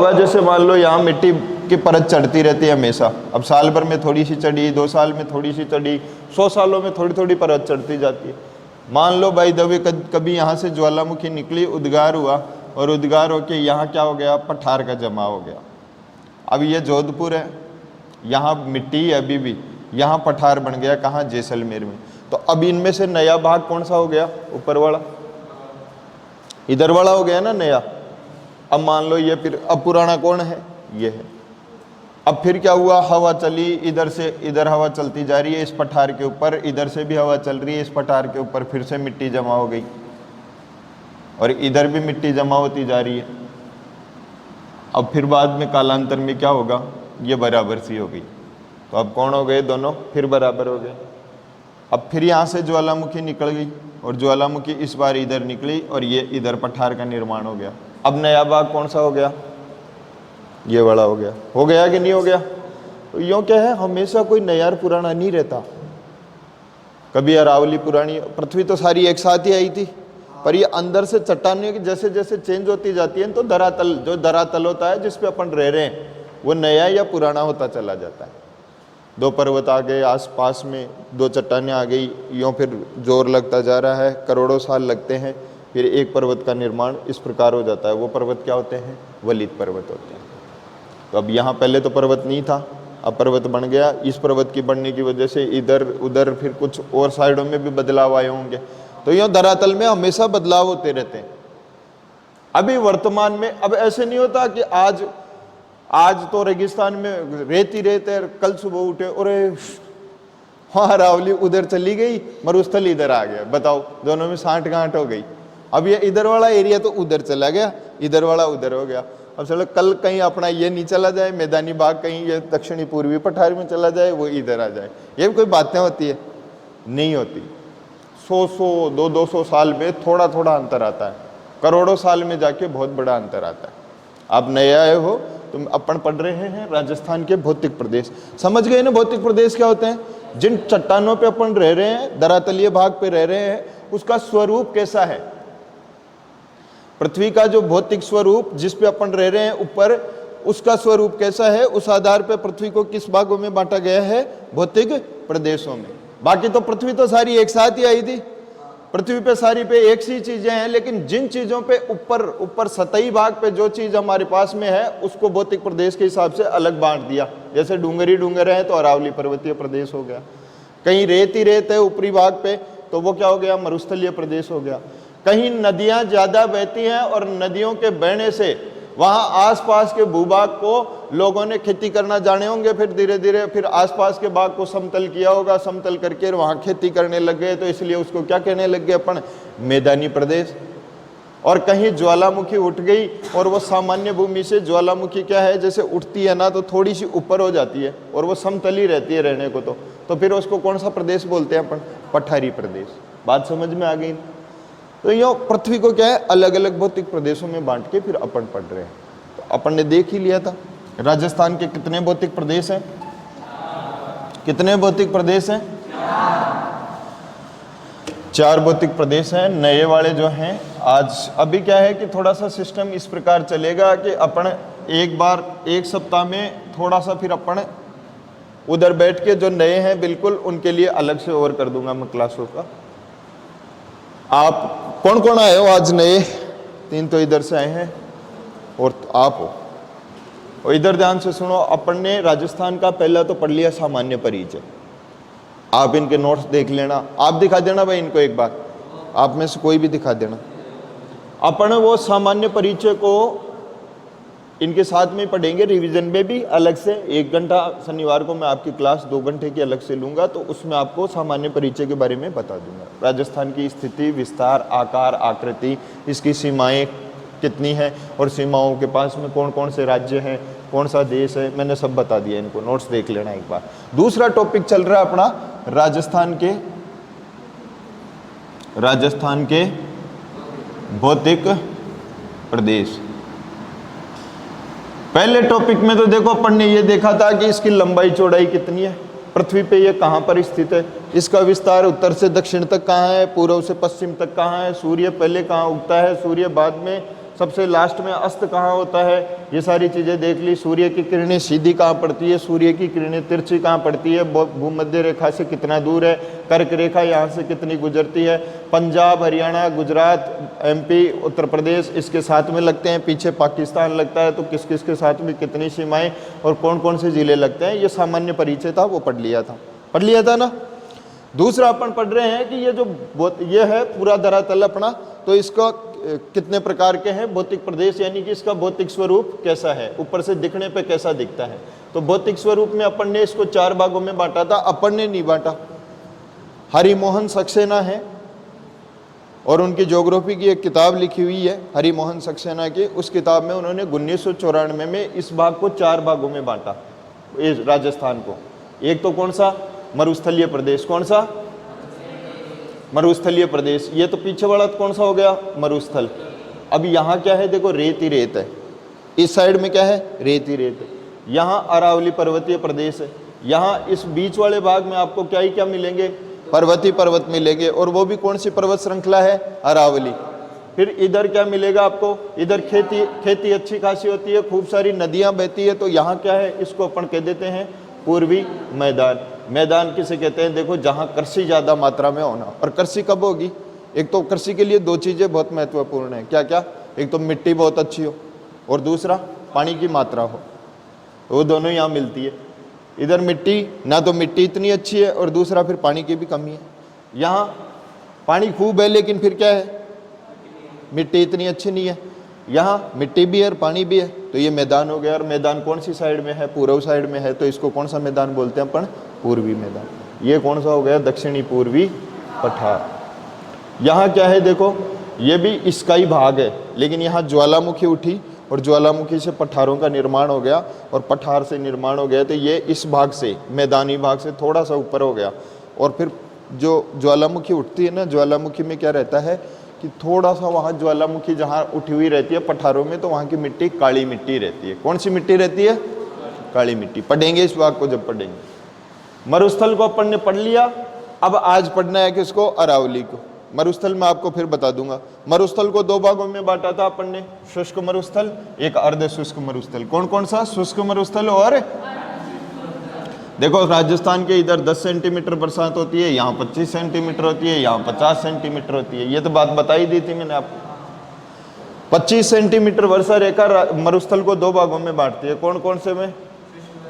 होगा, जैसे मान लो यहाँ मिट्टी की परत चढ़ती रहती है हमेशा, अब साल भर में थोड़ी सी चढ़ी, 2 साल में थोड़ी सी चढ़ी, 100 सालों में थोड़ी थोड़ी परत चढ़ती जाती है। मान लो भाई दबे कभी यहाँ से ज्वालामुखी निकली, उद्गार हुआ, और उद्गार होके यहाँ क्या हो गया, पठार का जमा हो गया। अब ये जोधपुर है, यहाँ मिट्टी है अभी भी, यहाँ पठार बन गया, कहाँ, जैसलमेर में। तो अब इनमें से नया भाग कौन सा हो गया, ऊपर वाला, इधर वाला हो गया ना नया। अब मान लो ये फिर, अब पुराना कौन है, ये है। अब फिर क्या हुआ, हवा चली, इधर से इधर हवा चलती जा रही है इस पठार के ऊपर, इधर से भी हवा चल रही है इस पठार के ऊपर, फिर से मिट्टी जमा हो गई, और इधर भी मिट्टी जमा होती जा रही है। अब फिर बाद में कालांतर में क्या होगा, ये बराबर सी हो गई। तो अब कौन हो गए, दोनों फिर बराबर हो गए। अब फिर यहाँ से ज्वालामुखी निकल गई, और ज्वालामुखी इस बार इधर निकली, और ये इधर पठार का निर्माण हो गया। अब नया भाग कौन सा हो गया, ये वाला हो गया कि नहीं हो गया। तो यूँ क्या है, हमेशा कोई नया और पुराना नहीं रहता। कभी अरावली पुरानी, पृथ्वी तो सारी एक साथ ही आई थी, पर ये अंदर से चट्टानियों की जैसे जैसे चेंज होती जाती है, तो धरातल, जो धरातल होता है जिस पे अपन रह रहे हैं, वो नया या पुराना होता चला जाता है। 2 पर्वत आ गए आसपास में, 2 चट्टानें आ गई, यूँ फिर जोर लगता जा रहा है, करोड़ों साल लगते हैं, फिर एक पर्वत का निर्माण इस प्रकार हो जाता है। वो पर्वत क्या होते हैं, वलित पर्वत होते हैं। तो अब यहाँ पहले तो पर्वत नहीं था, अब पर्वत बन गया। इस पर्वत की बनने की वजह से इधर उधर फिर कुछ और साइडों में भी बदलाव आए होंगे। तो यूँ धरातल में हमेशा बदलाव होते रहते हैं। अभी वर्तमान में अब ऐसे नहीं होता कि आज तो रेगिस्तान में रेत ही रेत है, कल सुबह उठे और वहाँ अरावली उधर चली गई, मरुस्थल इधर आ गया, बताओ, दोनों में साठ गांठ हो गई। अब ये इधर वाला एरिया तो उधर चला गया, इधर वाला उधर हो गया। अब चलो कल कहीं अपना ये नहीं चला जाए, मैदानी भाग कहीं ये दक्षिणी पूर्वी पठार में चला जाए, वो इधर आ जाए। ये कोई बातें होती है, नहीं होती। 100 200 साल में थोड़ा थोड़ा अंतर आता है, करोड़ों साल में जाके बहुत बड़ा अंतर आता है। आप नए आए हो, तुम अपन पढ़ रहे हैं राजस्थान के भौतिक प्रदेश, समझ गए ना भौतिक प्रदेश क्या होते हैं। जिन चट्टानों पे अपन रह रहे हैं, धरातलीय भाग पे रह रहे हैं, उसका स्वरूप कैसा है, पृथ्वी का जो भौतिक स्वरूप जिस पे अपन रह रहे हैं ऊपर, उसका स्वरूप कैसा है, उस आधार पे पृथ्वी को किस भागों में बांटा गया है, भौतिक प्रदेशों में। बाकी तो पृथ्वी तो सारी एक साथ ही आई थी, पृथ्वी पे सारी पे एक सी चीजें हैं, लेकिन जिन चीजों पे ऊपर सतही भाग पे जो चीज हमारे पास में है, उसको भौतिक प्रदेश के हिसाब से अलग बांट दिया। जैसे डूंगर ही डूंगर है तो अरावली पर्वतीय प्रदेश हो गया, कहीं रेत ही रेत है ऊपरी भाग पे तो वो क्या हो गया, मरुस्थलीय प्रदेश हो गया। कहीं नदियां ज्यादा बहती हैं और नदियों के बहने से वहां आसपास के भूभाग को लोगों ने खेती करना जाने होंगे, फिर धीरे धीरे फिर आसपास के भाग को समतल किया होगा, समतल करके वहां खेती करने लग गए, तो इसलिए उसको क्या कहने लग गए अपन, मैदानी प्रदेश। और कहीं ज्वालामुखी उठ गई और वो सामान्य भूमि से ज्वालामुखी क्या है, जैसे उठती है ना तो थोड़ी सी ऊपर हो जाती है और वो समतली रहती है रहने को, तो फिर उसको कौन सा प्रदेश बोलते हैं अपन, पठारी प्रदेश। बात समझ में आ गई। तो यो पृथ्वी को क्या है, अलग अलग भौतिक प्रदेशों में बांट के फिर अपन पढ़ रहे हैं। तो अपन ने देख ही लिया था राजस्थान के कितने भौतिक प्रदेश हैं, कितने भौतिक प्रदेश हैं, 4 भौतिक प्रदेश हैं। नए वाले जो हैं, आज अभी क्या है कि थोड़ा सा सिस्टम इस प्रकार चलेगा कि अपन एक बार एक सप्ताह में थोड़ा सा फिर अपन उधर बैठ के जो नए हैं बिल्कुल उनके लिए अलग से और कर दूंगा मैं क्लासों का। आप कौन कौन आए हो आज नए, 3 तो इधर से आए हैं और आप हो। और इधर ध्यान से सुनो, अपन ने राजस्थान का पहला तो पढ़ लिया सामान्य परिचय, आप इनके नोट्स देख लेना, आप दिखा देना भाई इनको एक बार, आप में से कोई भी दिखा देना। अपन वो सामान्य परिचय को इनके साथ में पढ़ेंगे, रिवीजन में भी अलग से 1 घंटा शनिवार को मैं आपकी क्लास 2 घंटे की अलग से लूंगा, तो उसमें आपको सामान्य परिचय के बारे में बता दूंगा। राजस्थान की स्थिति, विस्तार, आकार, आकृति, इसकी सीमाएं कितनी हैं और सीमाओं के पास में कौन कौन से राज्य हैं, कौन सा देश है, मैंने सब बता दिया, इनको नोट्स देख लेना एक बार। दूसरा टॉपिक चल रहा है अपना राजस्थान के भौतिक प्रदेश। पहले टॉपिक में तो देखो अपन ने ये देखा था कि इसकी लंबाई चौड़ाई कितनी है, पृथ्वी पे ये कहाँ पर स्थित है, इसका विस्तार उत्तर से दक्षिण तक कहाँ है, पूर्व से पश्चिम तक कहाँ है, सूर्य पहले कहाँ उगता है, सूर्य बाद में सबसे लास्ट में अस्त कहाँ होता है, ये सारी चीज़ें देख ली। सूर्य की किरणें सीधी कहाँ पड़ती है, सूर्य की किरणें तिरछी कहाँ पड़ती है, भूमध्य रेखा से कितना दूर है, कर्क रेखा यहाँ से कितनी गुजरती है। पंजाब, हरियाणा, गुजरात, एमपी, उत्तर प्रदेश इसके साथ में लगते हैं, पीछे पाकिस्तान लगता है, तो किस किस के साथ में कितनी सीमाएं और कौन कौन से ज़िले लगते हैं, ये सामान्य परिचय था, वो पढ़ लिया था ना। दूसरा अपन पढ़ रहे हैं कि ये है पूरा धरातल अपना, तो इसका कितने प्रकार के हैं भौतिक प्रदेश, यानी कि इसका भौतिक स्वरूप कैसा है, ऊपर से दिखने पे कैसा दिखता है। तो भौतिक स्वरूप में अपन ने इसको 4 भागों में बांटा था, अपन ने नहीं बांटा, हरिमोहन सक्सेना है और उनकी ज्योग्राफी की एक किताब लिखी हुई है हरिमोहन सक्सेना की, उस किताब में उन्होंने 1994 में इस भाग को 4 भागों में बांटा, इस राजस्थान को। एक तो कौन सा, मरुस्थलीय प्रदेश, कौन सा, मरुस्थलीय प्रदेश। ये तो पीछे वाला कौन सा हो गया, मरुस्थल। अब यहाँ क्या है, देखो रेत ही रेत है, इस साइड में क्या है, रेत ही रेत है। यहाँ अरावली पर्वतीय प्रदेश है, यहाँ इस बीच वाले भाग में आपको क्या ही क्या मिलेंगे, पर्वतीय पर्वत मिलेंगे, और वो भी कौन सी पर्वत श्रृंखला है, अरावली। फिर इधर क्या मिलेगा आपको, इधर खेती अच्छी खासी होती है, खूब सारी नदियाँ बहती है, तो यहाँ क्या है, इसको अपन कह देते हैं पूर्वी मैदान। मैदान किसे कहते हैं, देखो जहाँ कृषि ज़्यादा मात्रा में होना। और कृषि कब होगी, एक तो कृषि के लिए 2 चीज़ें बहुत महत्वपूर्ण है, क्या क्या, एक तो मिट्टी बहुत अच्छी हो और दूसरा पानी की मात्रा हो, वो दोनों यहाँ मिलती है। इधर मिट्टी, ना तो मिट्टी इतनी अच्छी है और दूसरा फिर पानी की भी कमी है। यहाँ पानी खूब है लेकिन फिर क्या है, मिट्टी इतनी अच्छी नहीं है। यहाँ मिट्टी भी है और पानी भी है, तो ये मैदान हो गया। और मैदान कौन सी साइड में है, पूर्व साइड में है, तो इसको कौन सा मैदान बोलते हैं अपन, पूर्वी मैदान। ये कौन सा हो गया, दक्षिणी पूर्वी पठार। यहाँ क्या है, देखो ये भी इसका ही भाग है, लेकिन यहाँ ज्वालामुखी उठी और ज्वालामुखी से पठारों का निर्माण हो गया और पठार से निर्माण हो गया, तो ये इस भाग से, मैदानी भाग से थोड़ा सा ऊपर हो गया। और फिर जो ज्वालामुखी उठती है ना, ज्वालामुखी में क्या रहता है कि थोड़ा सा वहाँ ज्वालामुखी जहाँ उठी हुई रहती है पठारों में, तो वहाँ की मिट्टी काली मिट्टी रहती है। कौन सी मिट्टी रहती है, काली मिट्टी। पढ़ेंगे इस भाग को जब पढ़ेंगे। मरुस्थल को अपन ने पढ़ लिया, अब आज पढ़ना है किसको, अरावली को। मरुस्थल में आपको फिर बता दूंगा। मरुस्थल को 2 भागों में बांटा था अपन ने, शुष्क मरुस्थल, एक अर्ध शुष्क मरुस्थल। कौन कौन सा, शुष्क मरुस्थल और देखो राजस्थान के इधर 10 सेंटीमीटर बरसात होती है, यहाँ 25 सेंटीमीटर होती है, यहाँ 50 सेंटीमीटर होती है। ये तो बात बताई दी थी मैंने आपको। 25 सेंटीमीटर वर्षा रेखा मरुस्थल को 2 भागों में बांटती है। कौन कौन से में,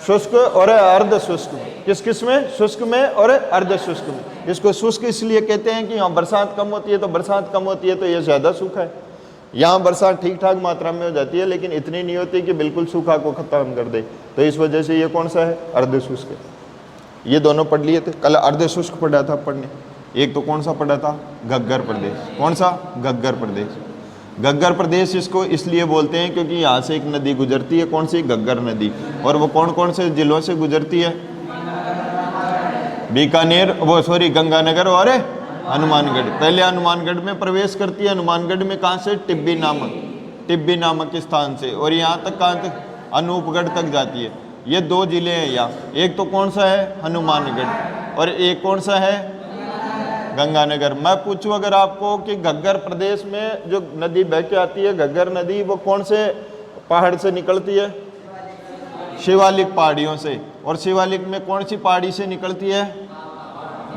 शुष्क और अर्ध शुष्क में। किस किस में, शुष्क में और अर्ध शुष्क में। इसको शुष्क इसलिए कहते हैं कि यहाँ बरसात कम होती है, तो बरसात कम होती है तो ये ज़्यादा सूखा है। यहाँ बरसात ठीक ठाक मात्रा में हो जाती है, लेकिन इतनी नहीं होती कि बिल्कुल सूखा को खत्म कर दे, तो इस वजह से ये कौन सा है, अर्ध शुष्क है। ये दोनों पढ़ लिए थे कल, अर्ध शुष्क पढ़ा था पढ़ने। एक तो कौन सा पढ़ा था, घग्गर प्रदेश। कौन सा, घग्गर प्रदेश। घग्गर प्रदेश इसको इसलिए बोलते हैं क्योंकि यहाँ से एक नदी गुजरती है, कौन सी, घग्गर नदी। और वो कौन कौन से जिलों से गुजरती है, बीकानेर, वो सॉरी गंगानगर और हनुमानगढ़। पहले हनुमानगढ़ में प्रवेश करती है। हनुमानगढ़ में कहाँ से, टिब्बी नामक स्थान से, और यहाँ तक कहाँ तक, अनूपगढ़ तक जाती है। ये 2 जिले हैं यहाँ। एक तो कौन सा है, हनुमानगढ़, और एक कौन सा है, गंगानगर। मैं पूछूं अगर आपको कि घग्गर प्रदेश में जो नदी बह के आती है, घग्गर नदी, वो कौन से पहाड़ से निकलती है, शिवालिक पहाड़ियों से। और शिवालिक में कौन सी पहाड़ी से निकलती है,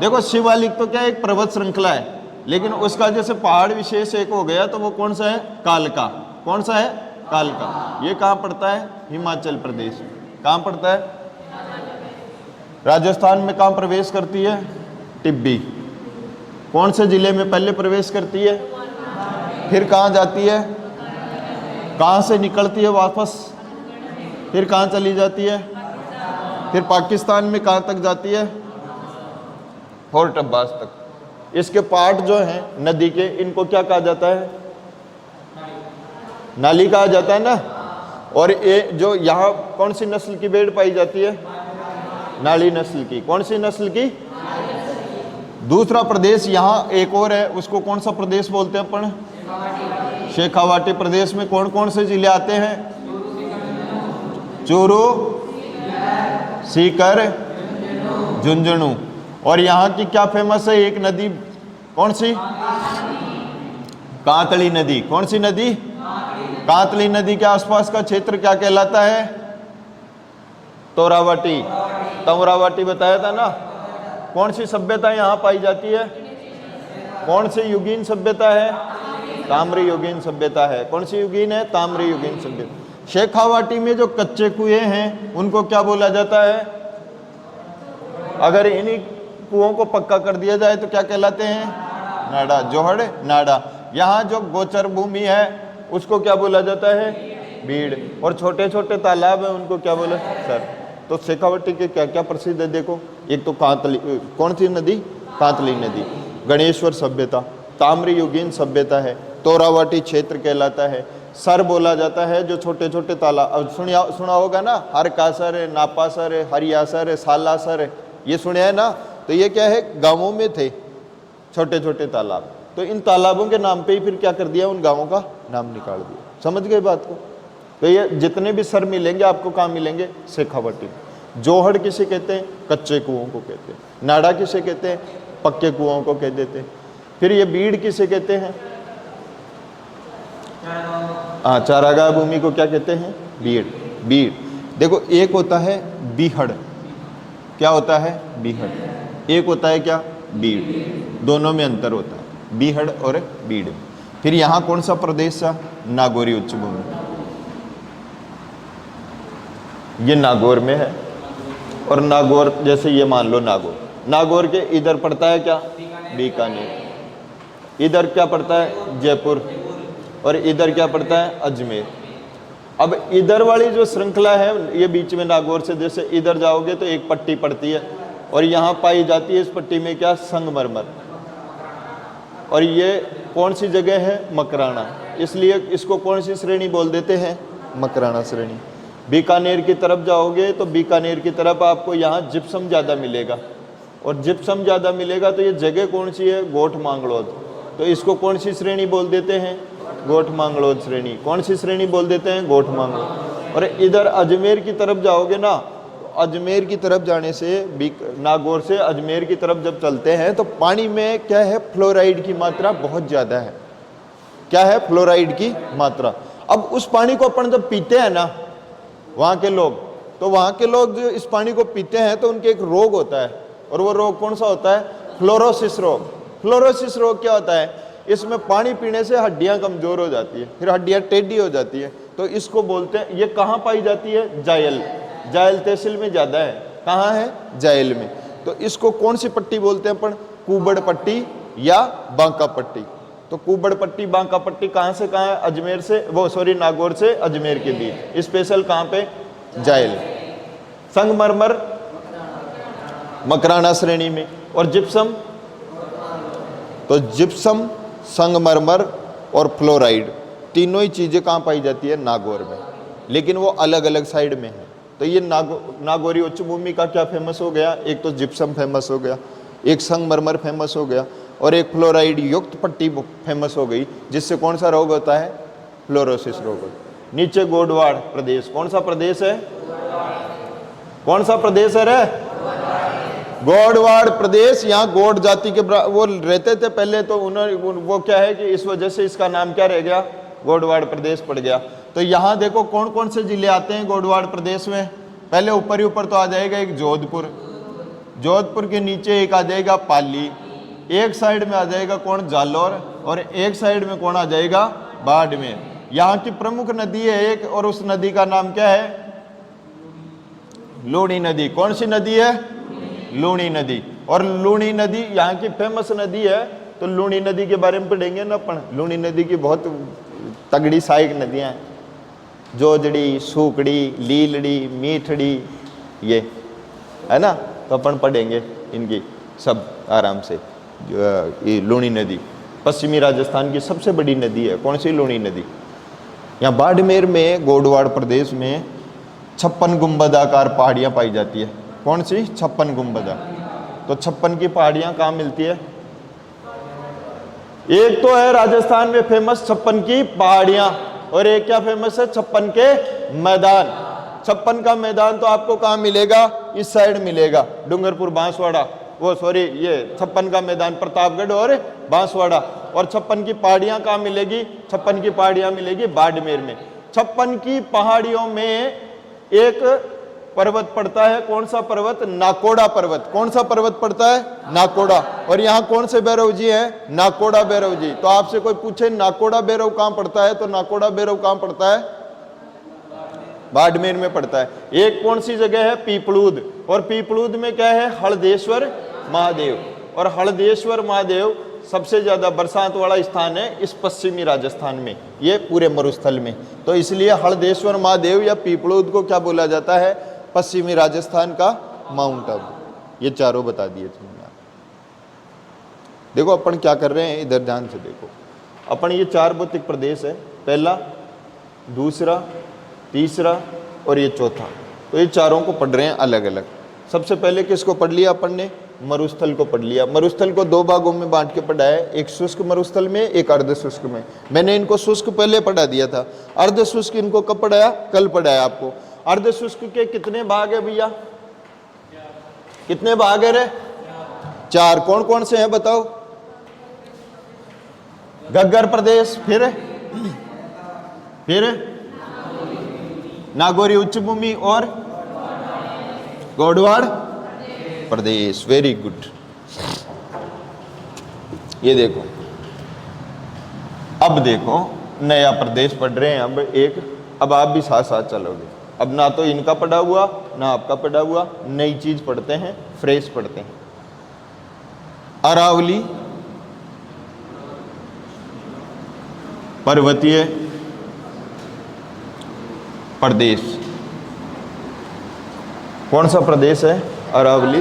देखो शिवालिक तो क्या एक पर्वत श्रृंखला है, लेकिन उसका जैसे पहाड़ विशेष एक हो गया, तो वो कौन सा है, कालका। कौन सा है, कालका। ये कहाँ पड़ता है, हिमाचल प्रदेश। कहाँ पड़ता है, राजस्थान में। कहाँ प्रवेश करती है, टिब्बी। कौन से जिले में पहले प्रवेश करती है, फिर कहाँ जाती है, कहाँ से निकलती है वापस, फिर कहाँ चली जाती है, फिर पाकिस्तान में कहाँ तक जाती है, फोर्ट अब्बास तक। इसके पार्ट जो हैं नदी के, इनको क्या कहा जाता है, नाली कहा जाता है ना। और ये जो यहाँ कौन सी नस्ल की भेड़ पाई जाती है, नाली नस्ल की। कौन सी नस्ल की, दूसरा प्रदेश यहाँ एक और है, उसको कौन सा प्रदेश बोलते हैं अपन, शेखावाटी प्रदेश में कौन कौन से जिले आते हैं, चूरू, सीकर, झुंझुनू। और यहाँ की क्या फेमस है, एक नदी, कौन सी, कांतली नदी। कौन सी नदी, कांतली नदी के आसपास का क्षेत्र क्या कहलाता है? तोरावाटी, तमरावाटी बताया था ना। कौन सी सभ्यता यहाँ पाई जाती है? कौन सी युगीन सभ्यता है? ताम्र युगीन सभ्यता है। कौन सी युगीन है? ताम्र युगीन सभ्यता। शेखावाटी में जो कच्चे कुएं हैं उनको क्या बोला जाता है? अगर इन्हीं कुओं को पक्का कर दिया जाए तो क्या कहलाते हैं? नाड़ा, जोहड़, नाड़ा। यहाँ जो गोचर भूमि है उसको क्या बोला जाता है? बीड़। और छोटे छोटे तालाब है उनको क्या बोला? सर। तो शेखावाटी के क्या क्या प्रसिद्ध है देखो। एक तो कांतली, कौन सी नदी? कांतली नदी। गणेश्वर सभ्यता, ताम्र युगीन सभ्यता है। तोरावाटी क्षेत्र कहलाता है। सर बोला जाता है जो छोटे छोटे तालाब, अब सुना होगा ना, हरकासर है, नापासर है, हरियासर है, सालासर है, ये सुने हैं ना। तो ये क्या है? गांवों में थे छोटे छोटे तालाब। तो इन तालाबों के नाम पे ही फिर क्या कर दिया? उन गांवों का नाम निकाल दिया। समझ गए बात को? तो ये जितने भी सर मिलेंगे आपको कहाँ मिलेंगे? शेखावाटी। जोहड़ किसे कहते हैं? कच्चे कुओं को कहते हैं। नाड़ा किसे कहते हैं? पक्के कुओं को कह देते हैं। फिर ये बीड़ किसे कहते हैं? हाँ, चारागाह भूमि को क्या कहते हैं? बीड़। बीड़। देखो, एक होता है बीहड़। क्या होता है? बीहड़। एक होता है क्या? बीड़। दोनों में अंतर होता है, बीहड़ और बीड़। फिर यहाँ कौन सा प्रदेश था? नागौरी उच्च भूमि। ये नागौर में है। और नागौर जैसे ये मान लो नागौर, नागौर के इधर पड़ता है क्या? बीकानेर। इधर क्या पड़ता है? जयपुर। और इधर क्या पड़ता है? अजमेर। अब इधर वाली जो श्रृंखला है ये बीच में नागौर से, जैसे इधर जाओगे तो एक पट्टी पड़ती है और यहाँ पाई जाती है इस पट्टी में क्या? संगमरमर। और ये कौन सी जगह है? मकराना। इसलिए इसको कौन सी श्रेणी बोल देते हैं? मकराना श्रेणी। बीकानेर की तरफ जाओगे तो बीकानेर की तरफ आपको यहाँ जिप्सम ज़्यादा मिलेगा, और जिप्सम ज़्यादा मिलेगा तो ये जगह कौन सी है? गोठ मांगलोद। तो इसको कौन सी श्रेणी बोल देते हैं? गोठ मांगलोद श्रेणी। कौन सी श्रेणी बोल देते हैं? गोठ मांगलोद। और इधर अजमेर की तरफ जाओगे ना, अजमेर की तरफ जाने से, नागौर से अजमेर की तरफ जब चलते हैं तो पानी में क्या है? फ्लोराइड की मात्रा बहुत ज़्यादा है। क्या है? फ्लोराइड की मात्रा। अब उस पानी को अपन जब पीते हैं ना वहाँ के लोग, तो वहाँ के लोग जो इस पानी को पीते हैं तो उनके एक रोग होता है, और वो रोग कौन सा होता है? फ्लोरोसिस रोग। फ्लोरोसिस रोग क्या होता है? इसमें पानी पीने से हड्डियाँ कमज़ोर हो जाती है, फिर हड्डियाँ टेढ़ी हो जाती है। तो इसको बोलते हैं, ये कहाँ पाई जाती है? जायल। जायल तहसील में ज़्यादा है। कहाँ है? जायल में। तो इसको कौन सी पट्टी बोलते हैं अपन? कुबड़ पट्टी या बांका पट्टी। तो कुबड़ पट्टी, बांका पट्टी कहाँ से कहाँ है? अजमेर से, नागौर से अजमेर के बीच। स्पेशल कहाँ पे? जायल। संगमरमर मकराना श्रेणी में। और जिप्सम, तो जिप्सम, संगमरमर और फ्लोराइड, तीनों ही चीज़ें कहाँ पाई जाती है? नागौर में, लेकिन वो अलग अलग साइड में है। तो ये नागौरी उच्च भूमि का क्या फेमस हो गया? एक तो जिप्सम फेमस हो गया, एक संगमरमर फेमस हो गया, और एक फ्लोराइड युक्त पट्टी फेमस हो गई, जिससे कौन सा रोग होता है? फ्लोरोसिस रोग। नीचे गोडवाड़ प्रदेश। कौन सा प्रदेश है? कौन सा प्रदेश है रे? गोडवाड़ प्रदेश। यहाँ गोड जाति के वो रहते थे पहले, तो उन्होंने वो क्या है कि इस वजह से इसका नाम क्या रह गया? गोडवाड़ प्रदेश पड़ गया। तो यहाँ देखो कौन कौन से जिले आते हैं गोडवाड़ प्रदेश में। पहले ऊपर ही ऊपर तो आ जाएगा एक जोधपुर, जोधपुर के नीचे एक आ जाएगा पाली, एक साइड में आ जाएगा कौन? जालौर, और एक साइड में कौन आ जाएगा? बाड़मेर। यहाँ की प्रमुख नदी है एक, और उस नदी का नाम क्या है? लूणी नदी। कौन सी नदी है? लूणी नदी। और लूणी नदी यहाँ की फेमस नदी है। तो लूणी नदी के बारे में पढ़ेंगे ना अपन। लूणी नदी की बहुत तगड़ी सहायक नदियाँ हैं, जोजड़ी, सूकड़ी, लीलड़ी, मीठड़ी, ये है ना। तो अपन पढ़ेंगे इनकी सब आराम से। ये लूणी नदी पश्चिमी राजस्थान की सबसे बड़ी नदी है। कौन सी? लूणी नदी। यहाँ बाड़मेर में, गोडवाड़ प्रदेश में 56 गुंबदाकार पहाड़ियाँ पाई जाती है। कौन सी? 56 गुंबदा। तो 56 की पहाड़ियाँ कहाँ मिलती है? एक तो है राजस्थान में फेमस 56 की पहाड़ियाँ, और एक क्या फेमस है? 56 के मैदान। 56 का मैदान तो आपको कहाँ मिलेगा? इस साइड मिलेगा, डूंगरपुर बांसवाड़ा। वो सॉरी ये 56 का मैदान प्रतापगढ़ और बांसवाड़ा। और 56 की पहाड़ियां कहाँ मिलेगी? 56 की पहाड़ियां मिलेगी बाड़मेर में। 56 की पहाड़ियों में एक पर्वत पड़ता है, कौन सा पर्वत? नाकोड़ा पर्वत। कौन सा पर्वत पड़ता है? नाकोड़ा। और यहाँ कौन से भैरव जी हैं? नाकोड़ा भैरव जी। तो आपसे कोई पूछे नाकोड़ा भैरव कहाँ पड़ता है, तो नाकोड़ा भैरव कहाँ पड़ता है? बाड़मेर में पड़ता है। एक कौन सी जगह है? पीपलूद। और पीपलूद में क्या है? हळदेश्वर महादेव। और हळदेश्वर महादेव सबसे ज्यादा बरसात वाला स्थान है इस पश्चिमी राजस्थान में, ये पूरे मरुस्थल में। तो इसलिए हळदेश्वर महादेव या पीपलूद को क्या बोला जाता है? पश्चिमी राजस्थान का माउंट आबू। ये चारों बता दिए थे। देखो अपन क्या कर रहे हैं, इधर ध्यान से देखो। अपन ये 4 भौतिक प्रदेश है, पहला, दूसरा, तीसरा और ये चौथा। तो ये चारों को पढ़ रहे हैं अलग अलग। सबसे पहले किसको पढ़ लिया अपन ने? मरुस्थल को पढ़ लिया। मरुस्थल को 2 भागों में बांट के पढ़ा है, एक शुष्क मरुस्थल में, एक अर्ध शुष्क में। मैंने इनको शुष्क पहले पढ़ा दिया था, अर्ध शुष्क इनको कब पढ़ाया? कल पढ़ाया आपको। अर्ध शुष्क के कितने भाग है भैया? कितने भाग है रे? 4। कौन कौन से हैं बताओ? गग्गर प्रदेश, फिर नागौरी उच्च भूमि और गौड़वाड़ प्रदेश। Very good. ये देखो, अब देखो नया प्रदेश पढ़ रहे हैं। अब आप भी साथ साथ चलोगे। अब ना तो इनका पढ़ा हुआ ना आपका पढ़ा हुआ, नई चीज पढ़ते हैं, फ्रेश पढ़ते हैं। अरावली पर्वतीय प्रदेश। कौन सा प्रदेश है? अरावली